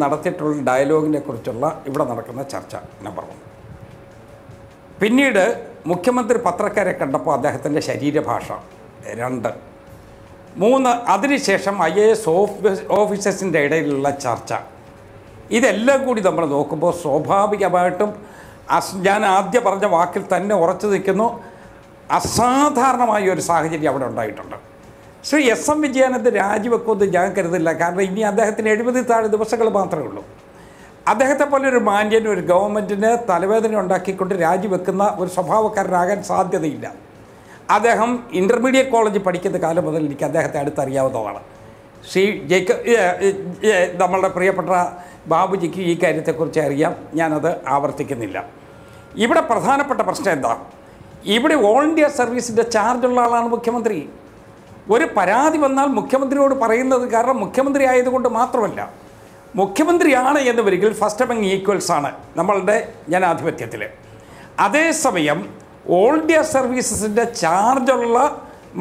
നടത്തിയിട്ടുള്ള ഡയലോഗിനെ കുറിച്ചുള്ള ഇവിടെ നടക്കുന്ന ചർച്ച നമ്പർ 1. പിന്നീട് മുഖ്യമന്ത്രി പത്രക്കാരെ കണ്ടപ്പോൾ അദ്ദേഹത്തിൻ്റെ ശരീരഭാഷ 2. 3 അതിനുശേഷം IAS ഓഫീസേഴ്സിൻ്റെ ഇടയിലുള്ള ചർച്ച. ഇതെല്ലാം കൂടി നമ്മൾ നോക്കുമ്പോൾ സ്വാഭാവികമായിട്ടും ഞാൻ ആദ്യം പറഞ്ഞ വാക്കിൽ തന്നെ ഉറച്ചു നിൽക്കുന്നു, അസാധാരണമായ ഒരു സാഹചര്യം അവിടെ ഉണ്ടായിട്ടുണ്ട്. ശ്രീ SM വിജയാനന്ദൻ രാജിവെക്കുമെന്ന് ഞാൻ കരുതില്ല. കാരണം ഇനി അദ്ദേഹത്തിന് 70 താഴെ ദിവസങ്ങൾ മാത്രമേ ഉള്ളൂ. അദ്ദേഹത്തെ പോലെ ഒരു മാന്യൻ ഒരു ഗവൺമെൻറ്റിന് തലവേദന ഉണ്ടാക്കിക്കൊണ്ട് രാജിവെക്കുന്ന ഒരു സ്വഭാവക്കാരനാകാൻ സാധ്യതയില്ല. അദ്ദേഹം ഇൻ്റർമീഡിയറ്റ് കോളേജിൽ പഠിക്കുന്ന കാലം മുതൽ എനിക്ക് അദ്ദേഹത്തെ അടുത്തറിയാവുന്നതാണ്. ശ്രീ നമ്മളുടെ പ്രിയപ്പെട്ട ബാബുജിക്ക് ഈ കാര്യത്തെക്കുറിച്ച് അറിയാം, ഞാനത് ആവർത്തിക്കുന്നില്ല. ഇവിടെ പ്രധാനപ്പെട്ട പ്രശ്നം എന്താ? ഇവിടെ ഓൾ ഇന്ത്യ സർവീസിൻ്റെ ചാർജുള്ള ആളാണ് മുഖ്യമന്ത്രി. ഒരു പരാതി വന്നാൽ മുഖ്യമന്ത്രിയോട് പറയുന്നത് കാരണം മുഖ്യമന്ത്രി ആയതുകൊണ്ട് മാത്രമല്ല, മുഖ്യമന്ത്രിയാണ് എന്ന് വരികിൽ ഫസ്റ്റ് അമംഗ് ഈക്വൽസ് ആണ് നമ്മളുടെ ജനാധിപത്യത്തിൽ. അതേസമയം ഓൾ ഇന്ത്യ സർവീസസിൻ്റെ ചാർജുള്ള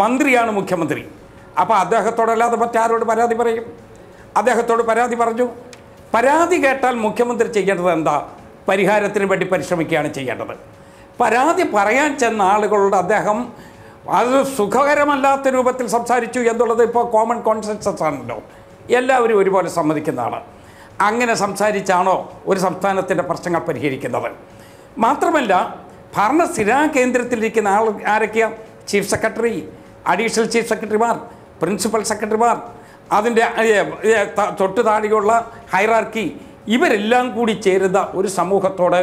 മന്ത്രിയാണ് മുഖ്യമന്ത്രി. അപ്പോൾ അദ്ദേഹത്തോടല്ലാതെ മറ്റാരോട് പരാതി പറയും? അദ്ദേഹത്തോട് പരാതി പറഞ്ഞു. പരാതി കേട്ടാൽ മുഖ്യമന്ത്രി ചെയ്യേണ്ടത് എന്താ? പരിഹാരത്തിന് വേണ്ടി പരിശ്രമിക്കുകയാണ് ചെയ്യേണ്ടത്. പരാതി പറയാൻ ചെന്ന ആളുകളോട് അദ്ദേഹം അത് സുഖകരമല്ലാത്ത രൂപത്തിൽ സംസാരിച്ചു എന്നുള്ളത് ഇപ്പോൾ കോമൺ കോൺസെൻസസ് ആണല്ലോ, എല്ലാവരും ഒരുപോലെ സമ്മതിക്കുന്നതാണ്. അങ്ങനെ സംസാരിച്ചാണോ ഒരു സംസ്ഥാനത്തിൻ്റെ പ്രശ്നങ്ങൾ പരിഹരിക്കുന്നത്? മാത്രമല്ല ഭരണസ്ഥിരാ കേന്ദ്രത്തിലിരിക്കുന്ന ആരൊക്കെയാണ്? ചീഫ് സെക്രട്ടറി, അഡീഷണൽ ചീഫ് സെക്രട്ടറിമാർ, പ്രിൻസിപ്പൽ സെക്രട്ടറിമാർ, അതിൻ്റെ തൊട്ടു താഴെയുള്ള ഹൈറാർക്കി, ഇവരെല്ലാം കൂടി ചേരുന്ന ഒരു സമൂഹത്തോട്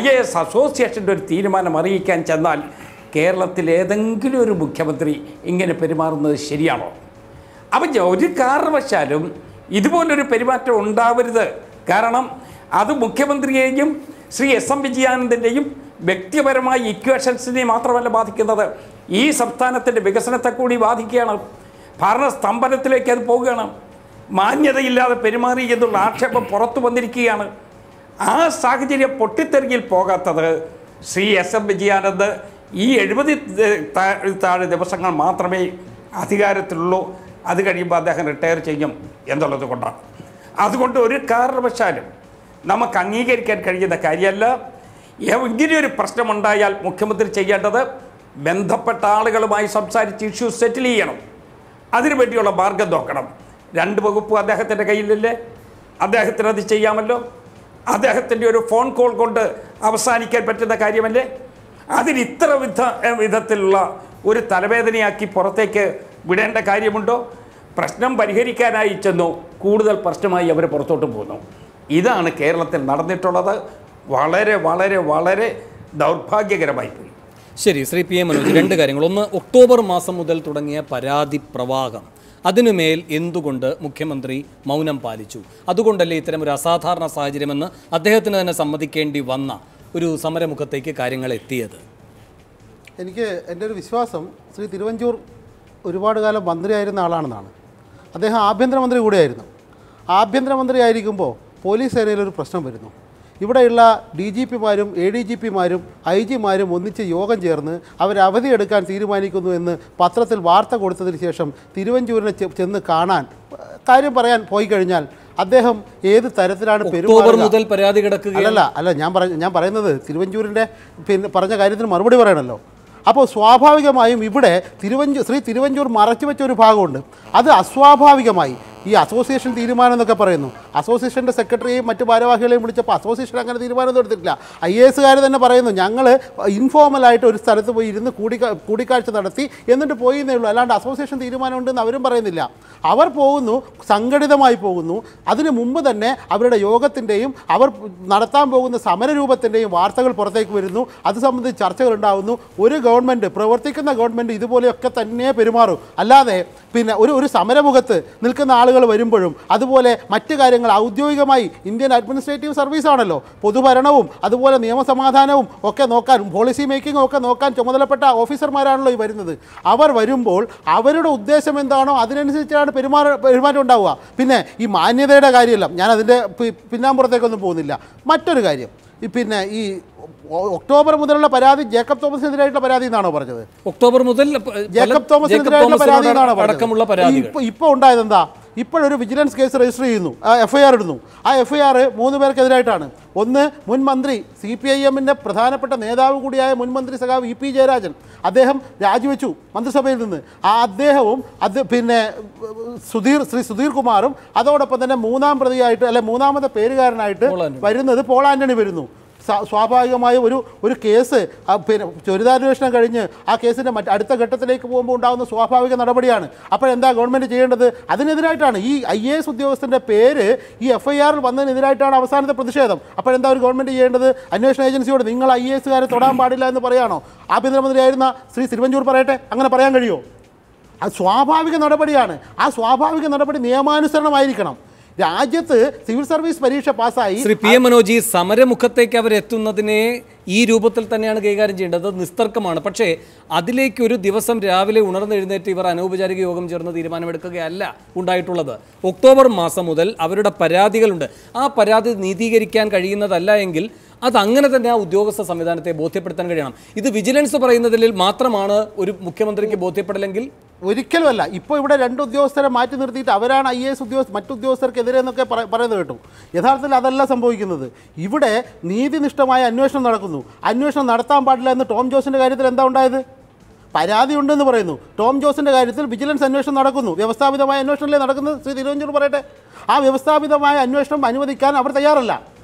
IAS അസോസിയേഷൻ്റെ ഒരു തീരുമാനം അറിയിക്കാൻ ചെന്നാൽ കേരളത്തിൽ ഏതെങ്കിലും ഒരു മുഖ്യമന്ത്രി ഇങ്ങനെ പെരുമാറുന്നത് ശരിയാണോ? അപ്പം ഒരു കാരണവശാലും ഇതുപോലൊരു പെരുമാറ്റം ഉണ്ടാവരുത്. കാരണം അത് മുഖ്യമന്ത്രിയെയും ശ്രീ SM വിജയാനന്ദൻ്റെയും വ്യക്തിപരമായ ഇക്വേഷൻസിനെ മാത്രമല്ല ബാധിക്കുന്നത്, ഈ സംസ്ഥാനത്തിൻ്റെ വികസനത്തെ കൂടി ബാധിക്കുകയാണ്. ഭരണസ്തംഭനത്തിലേക്ക് അത് പോവുകയാണ്. മാന്യതയില്ലാതെ പെരുമാറി എന്നുള്ള ആക്ഷേപം പുറത്തു വന്നിരിക്കുകയാണ്. ആ സാഹചര്യം പൊട്ടിത്തെറിയിൽ പോകാത്തത് ശ്രീ SM വിജയാനന്ദ് ഈ 70 താഴെ ദിവസങ്ങൾ മാത്രമേ അധികാരത്തിലുള്ളൂ. അത് കഴിയുമ്പോൾ അദ്ദേഹം റിട്ടയർ ചെയ്യും എന്നുള്ളത് കൊണ്ടാണ്. അതുകൊണ്ട് ഒരു കാരണവശാലും നമുക്ക് അംഗീകരിക്കാൻ കഴിയുന്ന കാര്യമല്ല. ഇങ്ങനെയൊരു പ്രശ്നമുണ്ടായാൽ മുഖ്യമന്ത്രി ചെയ്യേണ്ടത് ബന്ധപ്പെട്ട ആളുകളുമായി സംസാരിച്ച് ഇഷ്യൂ സെറ്റിൽ ചെയ്യണം. അതിനുവേണ്ടിയുള്ള മാർഗം നോക്കണം. 2 വകുപ്പ് അദ്ദേഹത്തിൻ്റെ കയ്യിലല്ലേ, അദ്ദേഹത്തിന് അത് ചെയ്യാമല്ലോ. അദ്ദേഹത്തിൻ്റെ ഒരു ഫോൺ കോൾ കൊണ്ട് അവസാനിക്കാൻ പറ്റുന്ന കാര്യമല്ലേ? അതിന് ഇത്ര വിധത്തിലുള്ള ഒരു തലവേദനയാക്കി പുറത്തേക്ക് വിടേണ്ട കാര്യമുണ്ടോ? പ്രശ്നം പരിഹരിക്കാനായി ചെന്നു, കൂടുതൽ പ്രശ്നമായി അവർ പുറത്തോട്ട് പോകുന്നു. ഇതാണ് കേരളത്തിൽ നടന്നിട്ടുള്ളത്. വളരെ വളരെ വളരെ ദൗർഭാഗ്യകരമായി പോയി. ശരി, ശ്രീ PM മനോജ്, 2 കാര്യങ്ങൾ. ഒന്ന്, ഒക്ടോബർ മാസം മുതൽ തുടങ്ങിയ പരാതി പ്രവാഹം, അതിനുമേൽ എന്തുകൊണ്ട് മുഖ്യമന്ത്രി മൗനം പാലിച്ചു? അതുകൊണ്ടല്ലേ ഇത്തരം ഒരു അസാധാരണ സാഹചര്യമെന്ന് അദ്ദേഹത്തിന് തന്നെ സമ്മതിക്കേണ്ടി വന്ന ഒരു സമരമുഖത്തേക്ക് കാര്യങ്ങൾ എത്തിയത്? എൻ്റെ ഒരു വിശ്വാസം, ശ്രീ തിരുവഞ്ചൂർ ഒരുപാട് കാലം മന്ത്രിയായിരുന്ന ആളാണെന്നാണ്. അദ്ദേഹം ആഭ്യന്തരമന്ത്രി കൂടിയായിരുന്നു. ആഭ്യന്തരമന്ത്രി ആയിരിക്കുമ്പോൾ പോലീസ് സേനയിലൊരു പ്രശ്നം വരുന്നു. ഇവിടെയുള്ള DGPമാരും ADGPമാരും IG മാരും ഒന്നിച്ച് യോഗം ചേർന്ന് അവർ അവധിയെടുക്കാൻ തീരുമാനിക്കുന്നു എന്ന് പത്രത്തിൽ വാർത്ത കൊടുത്തതിന് ശേഷം തിരുവഞ്ചൂരിനെ ചെന്ന് കാണാൻ കാര്യം പറയാൻ പോയി കഴിഞ്ഞാൽ അദ്ദേഹം ഏത് തരത്തിലാണ് പെരുമാറുന്നത്? അല്ല ഞാൻ പറയുന്നത് തിരുവഞ്ചൂരിൻ്റെ പറഞ്ഞ കാര്യത്തിന് മറുപടി പറയണമല്ലോ. അപ്പോൾ സ്വാഭാവികമായും ഇവിടെ ശ്രീ തിരുവഞ്ചൂർ മറച്ചുവെച്ച ഒരു ഭാഗമുണ്ട്. അത് അസ്വാഭാവികമായി ഈ അസോസിയേഷൻ തീരുമാനം എന്നൊക്കെ പറയുന്നു. അസോസിയേഷൻ്റെ സെക്രട്ടറിയെയും മറ്റ് ഭാരവാഹികളെയും വിളിച്ചപ്പോൾ അസോസിയേഷൻ അങ്ങനെ തീരുമാനമൊന്നും എടുത്തിട്ടില്ല. IAS തന്നെ പറയുന്നു, ഞങ്ങൾ ഇൻഫോർമലായിട്ട് ഒരു സ്ഥലത്ത് പോയി ഇരുന്ന് കൂടിക്കാഴ്ച നടത്തി എന്നിട്ട് പോയിന്നേ ഉള്ളൂ, അല്ലാണ്ട് അസോസിയേഷൻ തീരുമാനമുണ്ടെന്ന് അവരും പറയുന്നില്ല. അവർ പോകുന്നു, സംഘടിതമായി പോകുന്നു. അതിനു മുമ്പ് തന്നെ അവരുടെ യോഗത്തിൻ്റെയും അവർ നടത്താൻ പോകുന്ന സമരരൂപത്തിൻ്റെയും വാർത്തകൾ പുറത്തേക്ക് വരുന്നു. അത് സംബന്ധിച്ച് ചർച്ചകൾ ഉണ്ടാകുന്നു. ഒരു ഗവൺമെൻറ്, പ്രവർത്തിക്കുന്ന ഗവൺമെൻറ് ഇതുപോലെയൊക്കെ തന്നെ പെരുമാറും. അല്ലാതെ പിന്നെ ഒരു സമരമുഖത്ത് നിൽക്കുന്ന ആളുകൾ വരുമ്പോഴും അതുപോലെ മറ്റ് കാര്യങ്ങൾ ഔദ്യോഗികമായി ഇന്ത്യൻ അഡ്മിനിസ്ട്രേറ്റീവ് സർവീസാണല്ലോ, പൊതുഭരണവും അതുപോലെ നിയമസമാധാനവും ഒക്കെ നോക്കാൻ, പോളിസി മേക്കിങ്ങും ഒക്കെ നോക്കാൻ ചുമതലപ്പെട്ട ഓഫീസർമാരാണല്ലോ ഈ വരുന്നത്. അവർ വരുമ്പോൾ അവരുടെ ഉദ്ദേശം എന്താണോ അതിനനുസരിച്ചാണ് പെരുമാറ്റം ഉണ്ടാവുക. പിന്നെ ഈ മാന്യതയുടെ കാര്യമല്ല, ഞാൻ അതിൻ്റെ പിന്നാമ്പുറത്തേക്കൊന്നും പോകുന്നില്ല. മറ്റൊരു കാര്യം, പിന്നെ ഈ ഒക്ടോബർ മുതലുള്ള പരാതി ജേക്കബ് തോമസിനെതിരായിട്ടുള്ള പരാതി എന്നാണോ പറഞ്ഞത്? ഒക്ടോബർ മുതൽ ജേക്കബ് തോമസിനെതിരായിട്ടുള്ള പരാതി എന്നാണോ പറഞ്ഞത്? ഇപ്പോൾ ഉണ്ടായതെന്താ? ഇപ്പോഴൊരു വിജിലൻസ് കേസ് രജിസ്റ്റർ ചെയ്യുന്നു, FIR ഇടുന്നു. ആ FIR 3 പേർക്കെതിരായിട്ടാണ്. ഒന്ന്, മുൻ മന്ത്രി CPIM-ന്റെ പ്രധാനപ്പെട്ട നേതാവ് കൂടിയായ മുൻ മന്ത്രി സഖാവ് EP ജയരാജൻ. അദ്ദേഹം രാജിവെച്ചു മന്ത്രിസഭയിൽ നിന്ന്. അദ്ദേഹവും പിന്നെ ശ്രീ സുധീർ കുമാറും അതോടൊപ്പം തന്നെ മൂന്നാമത്തെ പേരുകാരനായിട്ട് വരുന്നത് പോൾ ആന്റണി വരുന്നു. സ്വാഭാവികമായും ഒരു കേസ് പിന്നെ ചുരിദാന്വേഷണം കഴിഞ്ഞ് ആ കേസിൻ്റെ അടുത്ത ഘട്ടത്തിലേക്ക് പോകുമ്പോൾ ഉണ്ടാകുന്ന സ്വാഭാവിക നടപടിയാണ്. അപ്പോഴെന്താ ഗവൺമെൻറ് ചെയ്യേണ്ടത്? അതിനെതിരായിട്ടാണ് ഈ IAS ഉദ്യോഗസ്ഥൻ്റെ പേര് ഈ FIR-ൽ വന്നതിനെതിരായിട്ടാണ് അവസാനത്തെ പ്രതിഷേധം. അപ്പോഴെന്താ ഒരു ഗവൺമെൻറ് ചെയ്യേണ്ടത്? അന്വേഷണ ഏജൻസിയോട് നിങ്ങൾ IAS-കാരെ തൊടാൻ പാടില്ല എന്ന് പറയാണോ? ആഭ്യന്തരമന്ത്രിയായിരുന്ന ശ്രീ തിരുവഞ്ചൂർ പറയട്ടെ, അങ്ങനെ പറയാൻ കഴിയുമോ? അത് സ്വാഭാവിക നടപടിയാണ്. ആ സ്വാഭാവിക നടപടി നിയമാനുസരണമായിരിക്കണം. രാജ്യത്ത് സിവിൽ സർവീസ് പരീക്ഷ പാസ്സായി ശ്രീ PM മനോജ്, സമരമുഖത്തേക്ക് അവരെത്തുന്നതിനെ ഈ രൂപത്തിൽ തന്നെയാണ് കൈകാര്യം ചെയ്യേണ്ടത്. അത് നിസ്തർക്കമാണ്. പക്ഷേ അതിലേക്ക് ഒരു ദിവസം രാവിലെ ഉണർന്നെഴുന്നേറ്റ് ഇവർ അനൗപചാരിക യോഗം ചേർന്ന് തീരുമാനമെടുക്കുകയല്ല ഉണ്ടായിട്ടുള്ളത്. ഒക്ടോബർ മാസം മുതൽ അവരുടെ പരാതികളുണ്ട്. ആ പരാതി നീതീകരിക്കാൻ കഴിയുന്നതല്ല എങ്കിൽ അതങ്ങനെ തന്നെ ആ ഉദ്യോഗസ്ഥ സംവിധാനത്തെ ബോധ്യപ്പെടുത്താൻ കഴിയണം. ഇത് വിജിലൻസ് പറയുന്നതിൽ മാത്രമാണ് ഒരു മുഖ്യമന്ത്രിക്ക് ബോധ്യപ്പെടലെങ്കിൽ ഒരിക്കലുമല്ല. ഇപ്പോൾ ഇവിടെ 2 ഉദ്യോഗസ്ഥരെ മാറ്റി നിർത്തിയിട്ട് അവരാണ് IAS മറ്റുദ്യോഗസ്ഥർക്കെതിരെ എന്നൊക്കെ പറയുന്നത് കേട്ടു. യഥാർത്ഥത്തിൽ അതല്ല സംഭവിക്കുന്നത്. ഇവിടെ നീതിനിഷ്ഠമായ അന്വേഷണം നടക്കുന്നു. അന്വേഷണം നടത്താൻ പാടില്ല എന്ന് ടോം ജോസിൻ്റെ കാര്യത്തിൽ എന്താ ഉണ്ടായത്? പരാതി ഉണ്ടെന്ന് പറയുന്നു. ടോം ജോസിൻ്റെ കാര്യത്തിൽ വിജിലൻസ് അന്വേഷണം നടക്കുന്നു. വ്യവസ്ഥാപിതമായ അന്വേഷണമല്ലേ നടക്കുന്നത്? ശ്രീ തിരുവഞ്ചൂർ പറയട്ടെ, ആ വ്യവസ്ഥാപിതമായ അന്വേഷണം അനുവദിക്കാൻ അവർ തയ്യാറല്ല.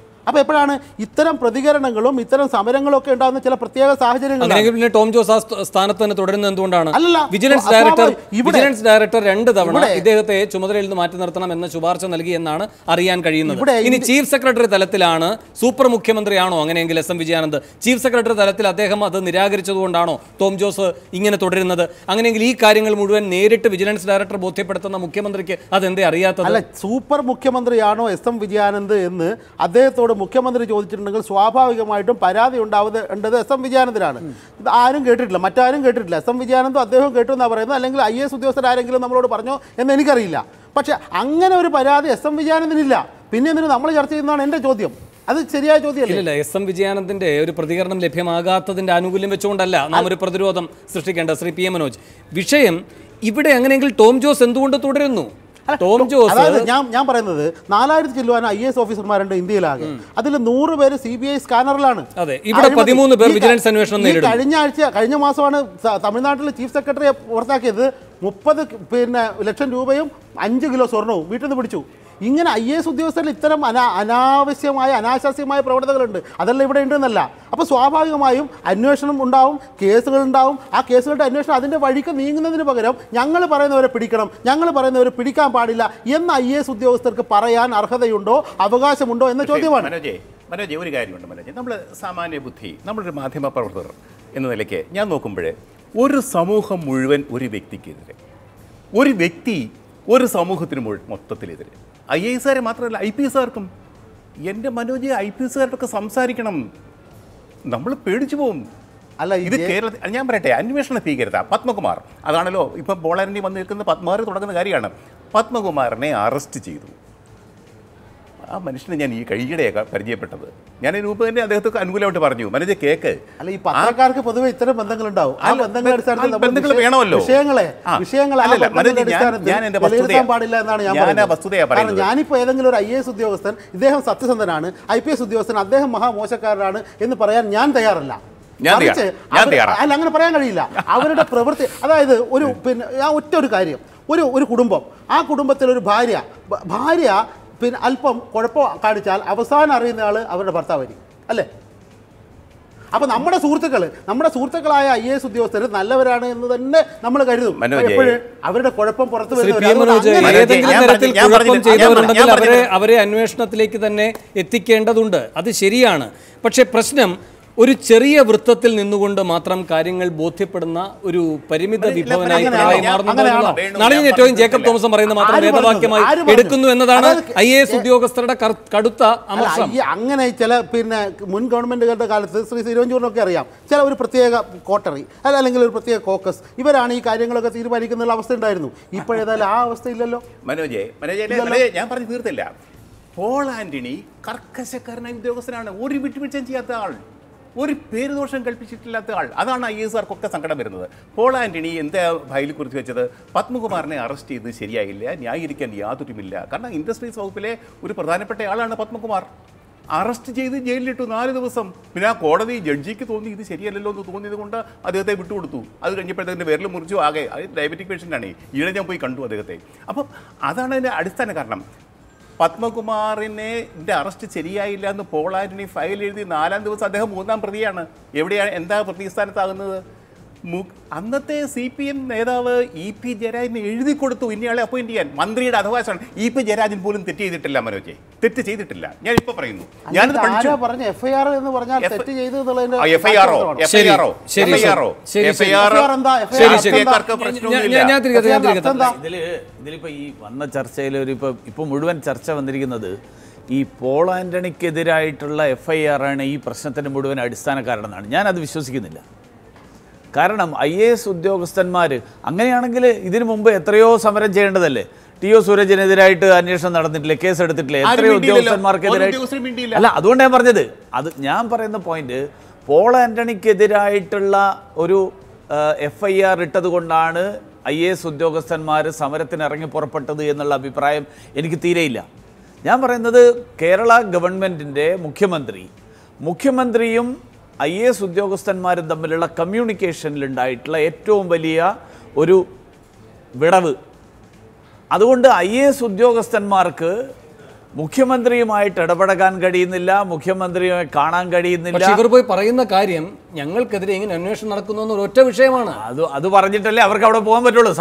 അപ്പോൾ എപ്പോഴാണ് ഇത്തരം പ്രതികരണങ്ങളും ഇത്തരം സമരങ്ങളും ഒക്കെ ഉണ്ടാകുന്ന ചില പ്രത്യേക സാഹചര്യങ്ങൾ? ടോം ജോസ് ആ സ്ഥാനത്ത് തന്നെ തുടരുന്നത് എന്തുകൊണ്ടാണ്? അല്ലല്ല, വിജിലൻസ് ഡയറക്ടർ 2 തവണ ഇദ്ദേഹത്തെ ചുമതലയിൽ നിന്ന് മാറ്റി നിർത്തണം എന്ന ശുപാർശ നൽകി എന്നാണ് അറിയാൻ കഴിയുന്നത്. ഇനി ചീഫ് സെക്രട്ടറി തലത്തിലാണ്, സൂപ്പർ മുഖ്യമന്ത്രിയാണോ അങ്ങനെയെങ്കിൽ SM വിജയാനന്ദ്? ചീഫ് സെക്രട്ടറി തലത്തിൽ അദ്ദേഹം അത് നിരാകരിച്ചതുകൊണ്ടാണോ ടോം ജോസ് ഇങ്ങനെ തുടരുന്നത്? അങ്ങനെയെങ്കിൽ ഈ കാര്യങ്ങൾ മുഴുവൻ നേരിട്ട് വിജിലൻസ് ഡയറക്ടർ ബോധ്യപ്പെടുത്തുന്ന മുഖ്യമന്ത്രിക്ക് അതെന്തേ അറിയാത്തത്? അല്ല, സൂപ്പർ മുഖ്യമന്ത്രിയാണോ SM വിജയാനന്ദ് എന്ന് അദ്ദേഹത്തോട് മുഖ്യമന്ത്രി ചോദിച്ചിട്ടുണ്ടെങ്കിൽ സ്വാഭാവികമായിട്ടും പരാതി ഉണ്ടാവേണ്ടത് SM വിജയാനന്ദനാണ്. ആരും കേട്ടിട്ടില്ല, മറ്റാരും കേട്ടിട്ടില്ല. SM വിജയാനന്ദും അദ്ദേഹം കേട്ടു എന്നാണ് പറയുന്നത്. അല്ലെങ്കിൽ IAS ഉദ്യോഗസ്ഥരാരെങ്കിലും നമ്മളോട് പറഞ്ഞോ എന്ന് എനിക്കറിയില്ല. പക്ഷെ അങ്ങനെ ഒരു പരാതി SM വിജയാനന്ദനില്ല. പിന്നെ എന്തിനു നമ്മൾ ചർച്ച ചെയ്യുന്നതാണ് എൻ്റെ ചോദ്യം. അത് ശരിയായ ചോദ്യമല്ല. SM വിജയാനന്ദന്റെ ഒരു പ്രതികരണം ലഭ്യമാകാത്തതിന്റെ ആനുകൂല്യം വെച്ചുകൊണ്ടല്ല നാം ഒരു പ്രതിരോധം സൃഷ്ടിക്കേണ്ടത്. ശ്രീ PM മനോജ്, വിഷയം ഇവിടെ അങ്ങനെയെങ്കിൽ ടോം ജോസ് എന്തുകൊണ്ട് തുടരുന്നു? അതായത് ഞാൻ പറയുന്നത് 4000 ചില്ലുവാൻ IAS ഓഫീസർമാരുണ്ട് ഇന്ത്യയിലാകെ. അതിൽ 100 പേര് CBI സ്കാനറിലാണ്. കഴിഞ്ഞ മാസമാണ് തമിഴ്നാട്ടിൽ ചീഫ് സെക്രട്ടറിയെ പുറത്താക്കിയത്. 30 ലക്ഷം രൂപയും 5 കിലോ സ്വർണവും വീട്ടിൽ നിന്ന് പിടിച്ചു. ഇങ്ങനെ IAS ഉദ്യോഗസ്ഥരിൽ ഇത്തരം അനാശാസ്യമായ പ്രവണതകളുണ്ട്. അതെല്ലാം ഇവിടെ ഉണ്ടെന്നല്ല. അപ്പോൾ സ്വാഭാവികമായും അന്വേഷണം ഉണ്ടാവും, കേസുകളുണ്ടാവും. ആ കേസുകളുടെ അന്വേഷണം അതിൻ്റെ വഴിക്ക് നീങ്ങുന്നതിന് പകരം ഞങ്ങൾ പറയുന്നവരെ പിടിക്കണം, ഞങ്ങൾ പറയുന്നവരെ പിടിക്കാൻ പാടില്ല എന്ന് IAS ഉദ്യോഗസ്ഥർക്ക് പറയാൻ അർഹതയുണ്ടോ, അവകാശമുണ്ടോ എന്ന ചോദ്യമാണ്. മനോജ്, ഒരു കാര്യമുണ്ട് മനോജ്. നമ്മൾ സാമാന്യ ബുദ്ധി, നമ്മളൊരു മാധ്യമ പ്രവർത്തകർ എന്ന നിലയ്ക്ക് ഞാൻ നോക്കുമ്പോൾ ഒരു സമൂഹം മുഴുവൻ ഒരു വ്യക്തിക്കെതിരെ, ഒരു വ്യക്തി ഒരു സമൂഹത്തിന് മൊത്തത്തിലെതിരെ, IAS-കാരെ മാത്രമല്ല IPS-കാർക്കും. എൻ്റെ മനോജ്, IPS-കാർക്കൊക്കെ സംസാരിക്കണം, നമ്മൾ പേടിച്ചു പോകും. അല്ല, ഇത് കേരളത്തിൽ ഞാൻ പറയട്ടെ, അന്വേഷണ ഭീകരത. പത്മകുമാർ, അതാണല്ലോ ഇപ്പം ബോളാരണ്ടി വന്ന് നിൽക്കുന്ന പത്മകുമാർ തുടങ്ങുന്ന കാര്യമാണ്. പത്മകുമാറിനെ അറസ്റ്റ് ചെയ്തു. ആ മനുഷ്യനെ ഞാൻ ഈ കഴിയിടെയൊക്കെ പരിചയപ്പെട്ടത്. ഞാൻ ഇതിന് മുമ്പ് തന്നെ അദ്ദേഹത്തെ അനുകൂലമായിട്ട് പറഞ്ഞു. മനോജ് കേക്ക്. അല്ല, ഈ പത്രക്കാർക്ക് പൊതുവെ ഇത്തരം ബന്ധങ്ങളുണ്ടാവും. ആ ബന്ധങ്ങൾ വേണമല്ലോ. ഞാനിപ്പോ ഏതെങ്കിലും ഒരു IAS ഉദ്യോഗസ്ഥൻ ഇദ്ദേഹം സത്യസന്ധനാണ്, IPS ഉദ്യോഗസ്ഥൻ അദ്ദേഹം മഹാമോശക്കാരനാണ് എന്ന് പറയാൻ ഞാൻ തയ്യാറല്ല. അല്ല, അങ്ങനെ പറയാൻ കഴിയില്ല. അവരുടെ പ്രവൃത്തി, അതായത് ഒറ്റ കാര്യം, ഒരു കുടുംബം, ആ കുടുംബത്തിൽ ഒരു ഭാര്യ അല്പം കുഴപ്പം കാണിച്ചാൽ അവസാനം അറിയുന്ന ആൾ അവരുടെ ഭർത്താവായിരിക്കും, അല്ലേ? അപ്പോൾ നമ്മുടെ സുഹൃത്തുക്കളായ IAS ഉദ്യോഗസ്ഥർ നല്ലവരാണ് എന്ന് തന്നെ നമ്മൾ കരുതും. അവരുടെ കുഴപ്പം പുറത്തു അവരെ അന്വേഷണത്തിലേക്ക് തന്നെ എത്തിക്കേണ്ടതുണ്ട്. അത് ശരിയാണ്. പക്ഷേ പ്രശ്നം ഒരു ചെറിയ വൃത്തത്തിൽ നിന്നുകൊണ്ട് മാത്രം കാര്യങ്ങൾ ബോധ്യപ്പെടുന്ന ഒരു പരിമിത വിഭവനായി നാളെ ഏറ്റവും ജേക്കബ് തോമസും പറയുന്നത് മാത്രം വേദവാക്യമായി എടുക്കുന്നു എന്നതാണ് IAS ഉദ്യോഗസ്ഥരുടെ കടുത്ത അമർഷം. അങ്ങനെ ചില മുൻ ഗവൺമെന്റുകളുടെ കാലത്ത് ശ്രീ തിരുവഞ്ചൂരിനൊക്കെ അറിയാം, ചില ഒരു പ്രത്യേക കോട്ടറി അല്ലെങ്കിൽ ഒരു പ്രത്യേക കോക്കസ്, ഇവരാണ് ഈ കാര്യങ്ങളൊക്കെ തീരുമാനിക്കുന്ന അവസ്ഥ ഉണ്ടായിരുന്നു. ഇപ്പോഴേതായാലും ആ അവസ്ഥയില്ലല്ലോ. മനോജ്, ഞാൻ പറഞ്ഞു തീർത്തില്ല. പോൾ ആന്റണി കർക്കശക്കാരനായ ഉദ്യോഗസ്ഥനാണ്, ഒരു വിട്ടുവീഴ്ചയും ചെയ്യാത്ത ആൾ. ഒരു പേരുദോഷം കൽപ്പിച്ചിട്ടില്ലാത്ത ആൾ. അതാണ് IAS കാർക്കൊക്കെ സങ്കടം വരുന്നത്. പോൾ ആൻ്റണി എന്താ ഫയലിൽ കുറിച്ച് വെച്ചത്? പത്മകുമാറിനെ അറസ്റ്റ് ചെയ്ത് ശരിയായില്ല, ന്യായീകരിക്കാൻ യാതൊരുമില്ല. കാരണം ഇൻഡസ്ട്രീസ് വകുപ്പിലെ ഒരു പ്രധാനപ്പെട്ട ആളാണ് പത്മകുമാർ. അറസ്റ്റ് ചെയ്ത് ജയിലിലിട്ടു 4 ദിവസം. പിന്നെ ആ കോടതി ജഡ്ജിക്ക് തോന്നി ഇത് ശരിയല്ലല്ലോ എന്ന് തോന്നിയത് കൊണ്ട് അദ്ദേഹത്തെ വിട്ടുകൊടുത്തു. അത് കഴിഞ്ഞപ്പോഴത്തേക്ക് വിരൽ മുറിച്ചു. ആകെ ഡയബറ്റിക് പേഷ്യൻ്റാണ്. ഈയിടെ ഞാൻ പോയി കണ്ടു അദ്ദേഹത്തെ. അപ്പം അതാണ് അതിൻ്റെ അടിസ്ഥാന കാരണം. പത്മകുമാറിനെ അറസ്റ്റ് ശരിയായില്ല എന്ന് പോൾ ആൻ്റണി ഫയൽ എഴുതി 4-ാം ദിവസം അദ്ദേഹം 3-ാം പ്രതിയാണ്. എവിടെയാണ്, എന്താ പ്രതിസ്ഥാനത്താകുന്നത്? അന്നത്തെ CPM നേതാവ് EP ജയരാജന് എഴുതി കൊടുത്തു ഇന്നയാളെ അപ്പോയിന്റ് ചെയ്യാൻ. മന്ത്രിയുടെ അവകാശമാണ്. EP ജയരാജൻ പോലും തെറ്റ് ചെയ്തിട്ടില്ല മനോജെ, തെറ്റ് ചെയ്തിട്ടില്ല. ഞാൻ ഇപ്പൊ പറയുന്നു, ഞാനത് പഠിച്ചു. FIR എന്ന് പറഞ്ഞാൽ തെറ്റ് ചെയ്തു എന്നുള്ളതിന്റെ ഇതിലിപ്പോ ഈ വന്ന ചർച്ചയിൽ ഇപ്പൊ മുഴുവൻ ചർച്ച വന്നിരിക്കുന്നത് ഈ പോൾ ആൻ്റണിക്കെതിരായിട്ടുള്ള FIR ആണ് ഈ പ്രശ്നത്തിന് മുഴുവൻ അടിസ്ഥാന കാരണം എന്നാണ്. ഞാനത് വിശ്വസിക്കുന്നില്ല. കാരണം IAS ഉദ്യോഗസ്ഥന്മാർ അങ്ങനെയാണെങ്കിൽ ഇതിനു മുമ്പ് എത്രയോ സമരം ചെയ്യേണ്ടതല്ലേ? TO സൂരജിനെതിരായിട്ട് അന്വേഷണം നടന്നിട്ടില്ലേ? കേസ് എടുത്തിട്ടില്ലേ? എത്രയോ ഉദ്യോഗസ്ഥന്മാർക്കെതിരായിട്ട്. അല്ല, അതുകൊണ്ട് ഞാൻ പറഞ്ഞത്, അത് ഞാൻ പറയുന്ന പോയിന്റ്, പോൾ ആൻ്റണിക്കെതിരായിട്ടുള്ള ഒരു FIR ഇട്ടത് കൊണ്ടാണ് IAS ഉദ്യോഗസ്ഥന്മാർ സമരത്തിന് ഇറങ്ങി പുറപ്പെട്ടത് എന്നുള്ള അഭിപ്രായം എനിക്ക് തീരെയില്ല. ഞാൻ പറയുന്നത് കേരള ഗവൺമെൻറ്റിൻ്റെ മുഖ്യമന്ത്രിയും IAS ഉദ്യോഗസ്ഥന്മാരും തമ്മിലുള്ള കമ്മ്യൂണിക്കേഷനിലുണ്ടായിട്ടുള്ള ഏറ്റവും വലിയ ഒരു വിടവ്. അതുകൊണ്ട് IAS ഉദ്യോഗസ്ഥന്മാർക്ക് മുഖ്യമന്ത്രിയുമായിട്ട് ഇടപെടാൻ കഴിയുന്നില്ല, മുഖ്യമന്ത്രിയെ കാണാൻ കഴിയുന്നില്ല. ഇവർ പോയി പറയുന്ന കാര്യം ഞങ്ങൾക്കെതിരെ ഇങ്ങനെ അന്വേഷണം നടക്കുന്നു ഒറ്റ വിഷയമാണ്. അത് പറഞ്ഞിട്ടല്ലേ അവർക്ക് അവിടെ പോകാൻ പറ്റുള്ളൂ.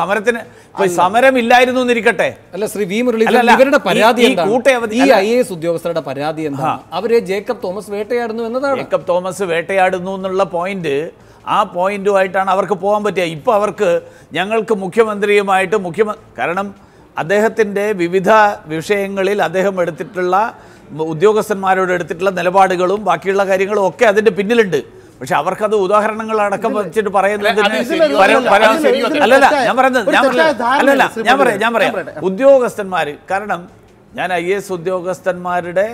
സമരം ഇല്ലായിരുന്നു എന്നിരിക്കട്ടെ. അല്ല, ശ്രീ വി മുരളീധരൻ, ഇവരുടെ പരാതി എന്താണ്? ഈ IAS ഉദ്യോഗസ്ഥരുടെ പരാതി എന്താണ്? അവരെ ജേക്കബ് തോമസ് വേട്ടയാടുന്നു എന്നതാണ്. ജേക്കബ് തോമസ് വേട്ടയാടുന്നു എന്നുള്ള പോയിന്റ്, ആ പോയിന്റുമായിട്ടാണ് അവർക്ക് പോകാൻ പറ്റുക. ഇപ്പോൾ അവർക്ക് ഞങ്ങൾക്ക് മുഖ്യമന്ത്രിയുമായിട്ട് കാരണം അദ്ദേഹത്തിൻ്റെ വിവിധ വിഷയങ്ങളിൽ അദ്ദേഹം എടുത്തിട്ടുള്ള ഉദ്യോഗസ്ഥന്മാരോട് എടുത്തിട്ടുള്ള നിലപാടുകളും ബാക്കിയുള്ള കാര്യങ്ങളും ഒക്കെ അതിൻ്റെ പിന്നിലുണ്ട്. പക്ഷെ അവർക്കത് ഉദാഹരണങ്ങൾ അടക്കം വെച്ചിട്ട് പറയുന്നതിന് അല്ലല്ല ഞാൻ പറയാം ഉദ്യോഗസ്ഥന്മാർ. കാരണം ഞാൻ IAS ഉദ്യോഗസ്ഥന്മാരുടെ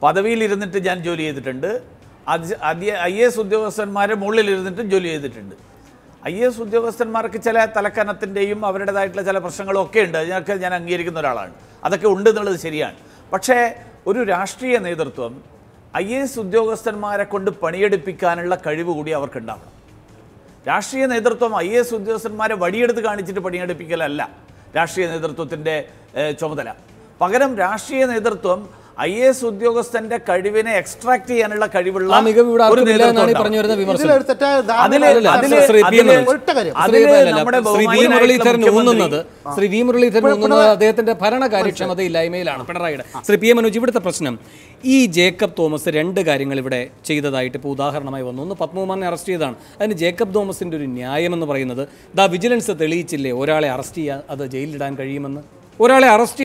പദവിയിലിരുന്നിട്ട് ഞാൻ ജോലി ചെയ്തിട്ടുണ്ട്. IAS ഉദ്യോഗസ്ഥന്മാരെ മുകളിലിരുന്നിട്ടും ജോലി ചെയ്തിട്ടുണ്ട്. IAS ഉദ്യോഗസ്ഥന്മാർക്ക് ചില തലക്കനത്തിൻ്റെയും അവരുടേതായിട്ടുള്ള ചില പ്രശ്നങ്ങളും ഒക്കെ ഉണ്ട്. അതിനൊക്കെ ഞാൻ അംഗീകരിക്കുന്ന ഒരാളാണ്. അതൊക്കെ ഉണ്ട് എന്നുള്ളത് ശരിയാണ്. പക്ഷേ ഒരു രാഷ്ട്രീയ നേതൃത്വം IAS ഉദ്യോഗസ്ഥന്മാരെ കൊണ്ട് പണിയെടുപ്പിക്കാനുള്ള കഴിവ് കൂടി അവർക്കുണ്ടാവണം. രാഷ്ട്രീയ നേതൃത്വം IAS ഉദ്യോഗസ്ഥന്മാരെ വടിയെടുത്ത് കാണിച്ചിട്ട് പണിയെടുപ്പിക്കലല്ല രാഷ്ട്രീയ നേതൃത്വത്തിൻ്റെ ചുമതല. പകരം രാഷ്ട്രീയ നേതൃത്വം IAS ഉദ്യോഗസ്ഥന്റെ കഴിവിനെ എക്സ്ട്രാക്ട് ചെയ്യാനുള്ള കഴിവുള്ള ഒരു ശ്രീ വി മുരളീധരൻ അദ്ദേഹത്തിന്റെ ഭരണകാര്യക്ഷമതയില്ലായ്മയിലാണ് പിണറായിയുടെ. ശ്രീ PM മനോജ്, ഇവിടുത്തെ പ്രശ്നം ഈ ജേക്കബ് തോമസ് 2 കാര്യങ്ങൾ ഇവിടെ ചെയ്തതായിട്ട് ഇപ്പോൾ ഉദാഹരണമായി വന്നു. ഒന്ന്, പത്മകുമാറിനെ അറസ്റ്റ് ചെയ്തതാണ്. അതിന് ജേക്കബ് തോമസിന്റെ ഒരു ന്യായം എന്ന് പറയുന്നത്, വിജിലൻസ് തെളിയിച്ചില്ലേ ഒരാളെ അറസ്റ്റ് ചെയ്യാൻ അത് ജയിലിലിടാൻ കഴിയുമെന്ന്. ഒരാളെ അറസ്റ്റ്